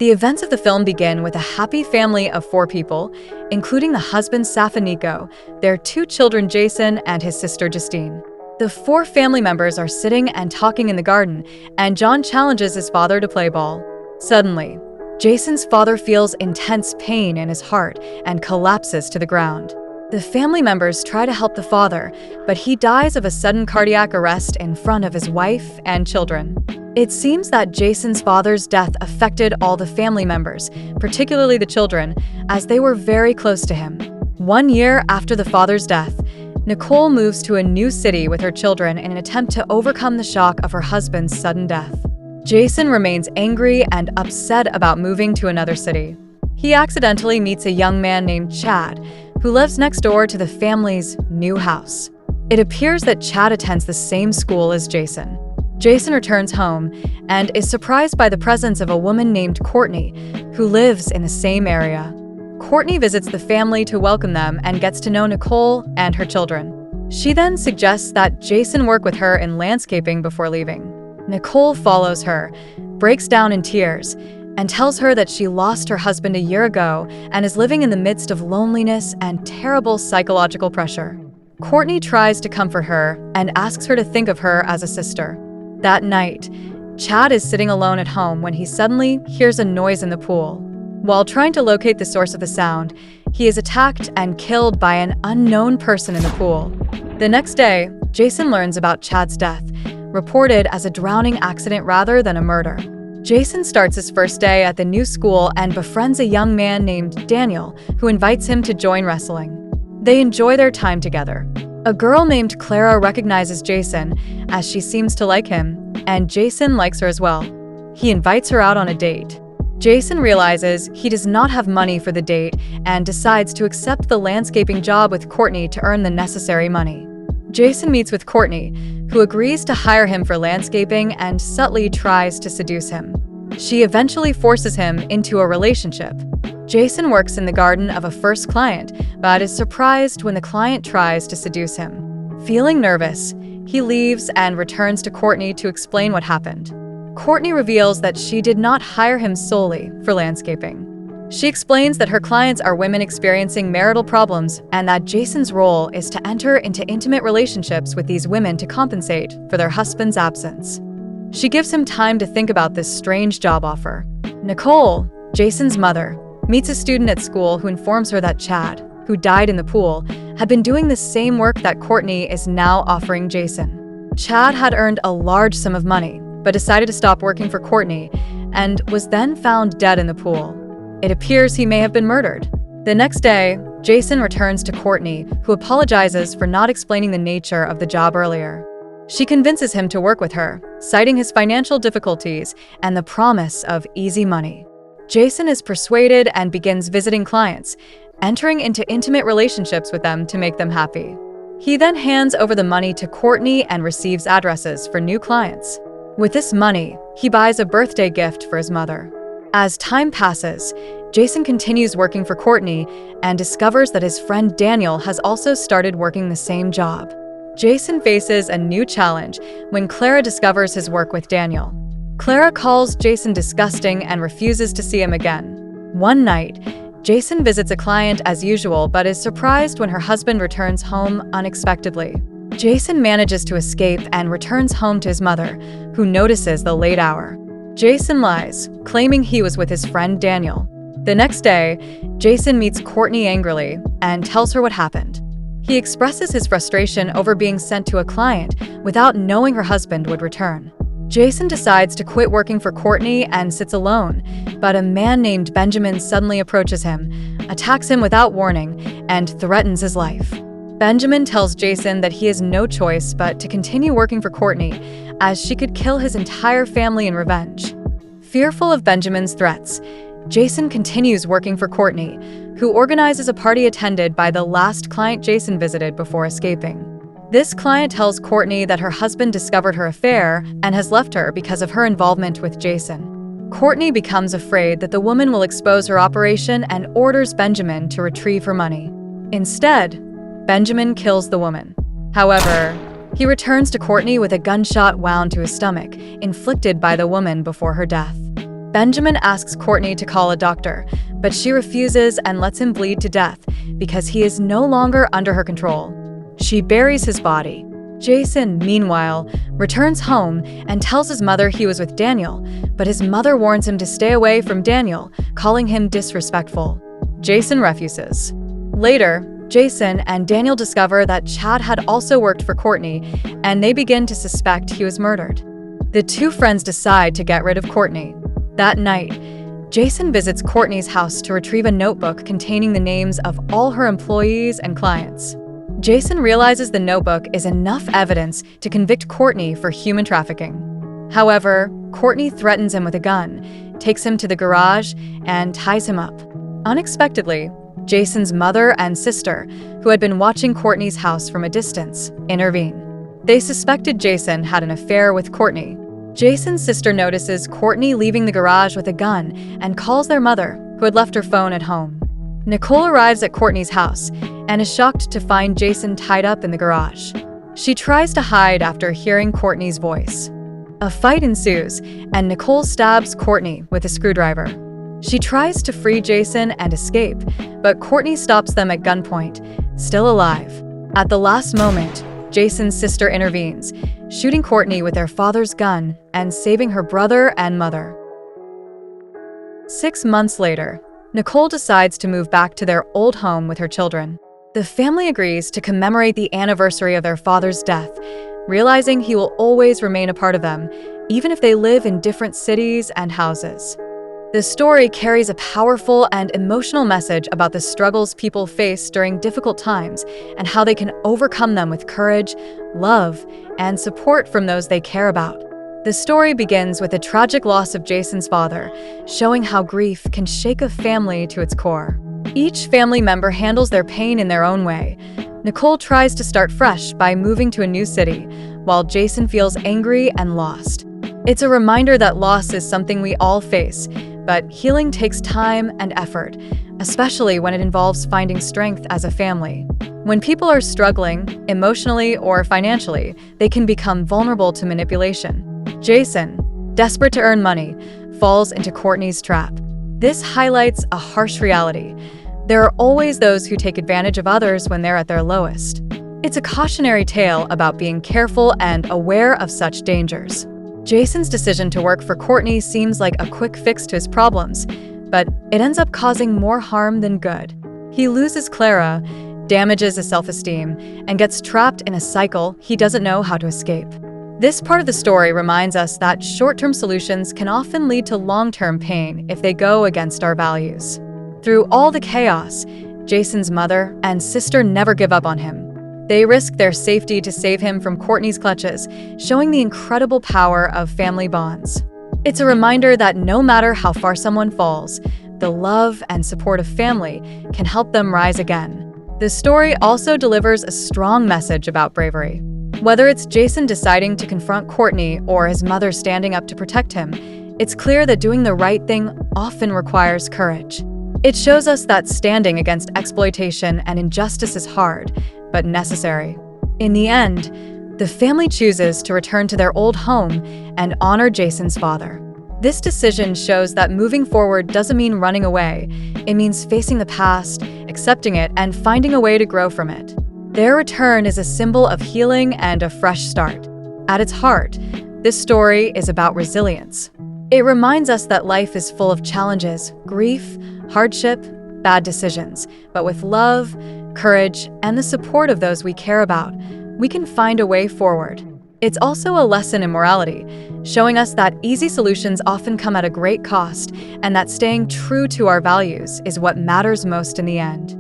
The events of the film begin with a happy family of 4 people, including the husband Safanico, their 2 children Jason and his sister Justine. The 4 family members are sitting and talking in the garden, and John challenges his father to play ball. Suddenly, Jason's father feels intense pain in his heart and collapses to the ground. The family members try to help the father, but he dies of a sudden cardiac arrest in front of his wife and children. It seems that Jason's father's death affected all the family members, particularly the children, as they were very close to him. 1 year after the father's death, Nicole moves to a new city with her children in an attempt to overcome the shock of her husband's sudden death. Jason remains angry and upset about moving to another city. He accidentally meets a young man named Chad, who lives next door to the family's new house. It appears that Chad attends the same school as Jason. Jason returns home and is surprised by the presence of a woman named Courtney, who lives in the same area. Courtney visits the family to welcome them and gets to know Nicole and her children. She then suggests that Jason work with her in landscaping before leaving. Nicole follows her, breaks down in tears, and tells her that she lost her husband a year ago and is living in the midst of loneliness and terrible psychological pressure. Courtney tries to comfort her and asks her to think of her as a sister. That night, Chad is sitting alone at home when he suddenly hears a noise in the pool. While trying to locate the source of the sound, he is attacked and killed by an unknown person in the pool. The next day, Jason learns about Chad's death, reported as a drowning accident rather than a murder. Jason starts his first day at the new school and befriends a young man named Daniel, who invites him to join wrestling. They enjoy their time together. A girl named Clara recognizes Jason, as she seems to like him, and Jason likes her as well. He invites her out on a date. Jason realizes he does not have money for the date and decides to accept the landscaping job with Courtney to earn the necessary money. Jason meets with Courtney, who agrees to hire him for landscaping and subtly tries to seduce him. She eventually forces him into a relationship. Jason works in the garden of a first client, but is surprised when the client tries to seduce him. Feeling nervous, he leaves and returns to Courtney to explain what happened. Courtney reveals that she did not hire him solely for landscaping. She explains that her clients are women experiencing marital problems and that Jason's role is to enter into intimate relationships with these women to compensate for their husband's absence. She gives him time to think about this strange job offer. Nicole, Jason's mother, meets a student at school who informs her that Chad, who died in the pool, had been doing the same work that Courtney is now offering Jason. Chad had earned a large sum of money, but decided to stop working for Courtney and was then found dead in the pool. It appears he may have been murdered. The next day, Jason returns to Courtney, who apologizes for not explaining the nature of the job earlier. She convinces him to work with her, citing his financial difficulties and the promise of easy money. Jason is persuaded and begins visiting clients, entering into intimate relationships with them to make them happy. He then hands over the money to Courtney and receives addresses for new clients. With this money, he buys a birthday gift for his mother. As time passes, Jason continues working for Courtney and discovers that his friend Daniel has also started working the same job. Jason faces a new challenge when Clara discovers his work with Daniel. Clara calls Jason disgusting and refuses to see him again. One night, Jason visits a client as usual but is surprised when her husband returns home unexpectedly. Jason manages to escape and returns home to his mother, who notices the late hour. Jason lies, claiming he was with his friend Daniel. The next day, Jason meets Courtney angrily and tells her what happened. He expresses his frustration over being sent to a client without knowing her husband would return. Jason decides to quit working for Courtney and sits alone, but a man named Benjamin suddenly approaches him, attacks him without warning, and threatens his life. Benjamin tells Jason that he has no choice but to continue working for Courtney, as she could kill his entire family in revenge. Fearful of Benjamin's threats, Jason continues working for Courtney, who organizes a party attended by the last client Jason visited before escaping. This client tells Courtney that her husband discovered her affair and has left her because of her involvement with Jason. Courtney becomes afraid that the woman will expose her operation and orders Benjamin to retrieve her money. Instead, Benjamin kills the woman. However, he returns to Courtney with a gunshot wound to his stomach, inflicted by the woman before her death. Benjamin asks Courtney to call a doctor, but she refuses and lets him bleed to death because he is no longer under her control. She buries his body. Jason, meanwhile, returns home and tells his mother he was with Daniel, but his mother warns him to stay away from Daniel, calling him disrespectful. Jason refuses. Later, Jason and Daniel discover that Chad had also worked for Courtney, and they begin to suspect he was murdered. The two friends decide to get rid of Courtney. That night, Jason visits Courtney's house to retrieve a notebook containing the names of all her employees and clients. Jason realizes the notebook is enough evidence to convict Courtney for human trafficking. However, Courtney threatens him with a gun, takes him to the garage, and ties him up. Unexpectedly, Jason's mother and sister, who had been watching Courtney's house from a distance, intervene. They suspected Jason had an affair with Courtney. Jason's sister notices Courtney leaving the garage with a gun and calls their mother, who had left her phone at home. Nicole arrives at Courtney's house and is shocked to find Jason tied up in the garage. She tries to hide after hearing Courtney's voice. A fight ensues, and Nicole stabs Courtney with a screwdriver. She tries to free Jason and escape, but Courtney stops them at gunpoint, still alive. At the last moment, Jason's sister intervenes, shooting Courtney with their father's gun and saving her brother and mother. 6 months later, Nicole decides to move back to their old home with her children. The family agrees to commemorate the anniversary of their father's death, realizing he will always remain a part of them, even if they live in different cities and houses. The story carries a powerful and emotional message about the struggles people face during difficult times and how they can overcome them with courage, love, and support from those they care about. The story begins with the tragic loss of Jason's father, showing how grief can shake a family to its core. Each family member handles their pain in their own way. Nicole tries to start fresh by moving to a new city, while Jason feels angry and lost. It's a reminder that loss is something we all face, but healing takes time and effort, especially when it involves finding strength as a family. When people are struggling, emotionally or financially, they can become vulnerable to manipulation. Jason, desperate to earn money, falls into Courtney's trap. This highlights a harsh reality. There are always those who take advantage of others when they're at their lowest. It's a cautionary tale about being careful and aware of such dangers. Jason's decision to work for Courtney seems like a quick fix to his problems, but it ends up causing more harm than good. He loses Clara, damages his self-esteem, and gets trapped in a cycle he doesn't know how to escape. This part of the story reminds us that short-term solutions can often lead to long-term pain if they go against our values. Through all the chaos, Jason's mother and sister never give up on him. They risk their safety to save him from Courtney's clutches, showing the incredible power of family bonds. It's a reminder that no matter how far someone falls, the love and support of family can help them rise again. The story also delivers a strong message about bravery. Whether it's Jason deciding to confront Courtney or his mother standing up to protect him, it's clear that doing the right thing often requires courage. It shows us that standing against exploitation and injustice is hard, but necessary. In the end, the family chooses to return to their old home and honor Jason's father. This decision shows that moving forward doesn't mean running away. It means facing the past, accepting it, and finding a way to grow from it. Their return is a symbol of healing and a fresh start. At its heart, this story is about resilience. It reminds us that life is full of challenges, grief, hardship, bad decisions, but with love, courage, and the support of those we care about, we can find a way forward. It's also a lesson in morality, showing us that easy solutions often come at a great cost and that staying true to our values is what matters most in the end.